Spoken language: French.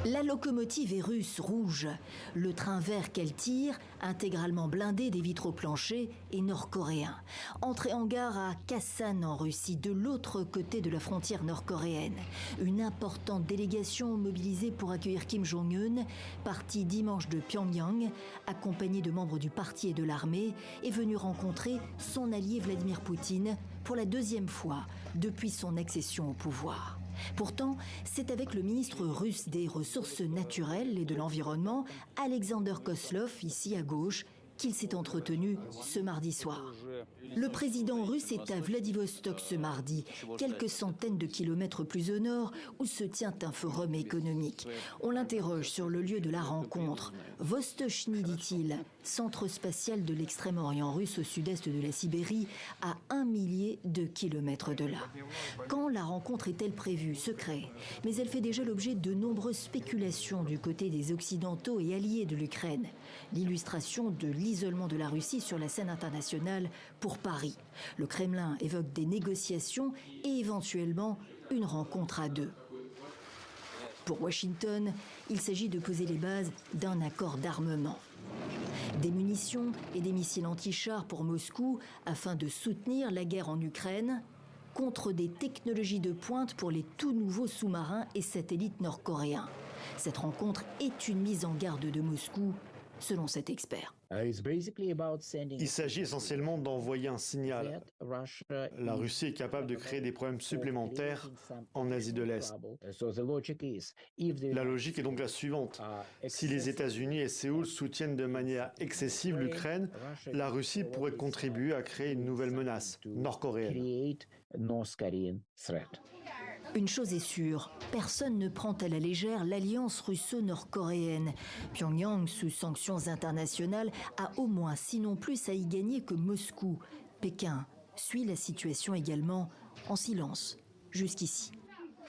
La locomotive est russe, rouge. Le train vert qu'elle tire, intégralement blindé des vitraux planchers, est nord-coréen. Entrée en gare à Kasan en Russie, de l'autre côté de la frontière nord-coréenne. Une importante délégation mobilisée pour accueillir Kim Jong-un, parti dimanche de Pyongyang, accompagné de membres du parti et de l'armée, est venue rencontrer son allié Vladimir Poutine pour la deuxième fois depuis son accession au pouvoir. Pourtant, c'est avec le ministre russe des Ressources naturelles et de l'Environnement, Alexander Koslov, ici à gauche, qu'il s'est entretenu ce mardi soir. Le président russe est à Vladivostok ce mardi, quelques centaines de kilomètres plus au nord, où se tient un forum économique. On l'interroge sur le lieu de la rencontre. Vostochny, dit-il, centre spatial de l'extrême-orient russe au sud-est de la Sibérie, à 1 millier de kilomètres de là. Quand la rencontre est-elle prévue? Secret. Mais elle fait déjà l'objet de nombreuses spéculations du côté des Occidentaux et alliés de l'Ukraine. L'illustration de l'isolement de la Russie sur la scène internationale pour Paris. Le Kremlin évoque des négociations et éventuellement une rencontre à deux. Pour Washington, il s'agit de poser les bases d'un accord d'armement. Des munitions et des missiles anti-chars pour Moscou afin de soutenir la guerre en Ukraine contre des technologies de pointe pour les tout nouveaux sous-marins et satellites nord-coréens. Cette rencontre est une mise en garde de Moscou, selon cet expert. Il s'agit essentiellement d'envoyer un signal. La Russie est capable de créer des problèmes supplémentaires en Asie de l'Est. La logique est donc la suivante. Si les États-Unis et Séoul soutiennent de manière excessive l'Ukraine, la Russie pourrait contribuer à créer une nouvelle menace nord-coréenne. Une chose est sûre, personne ne prend à la légère l'alliance russo-nord-coréenne. Pyongyang, sous sanctions internationales, a au moins, sinon plus, à y gagner que Moscou. Pékin suit la situation également en silence, jusqu'ici.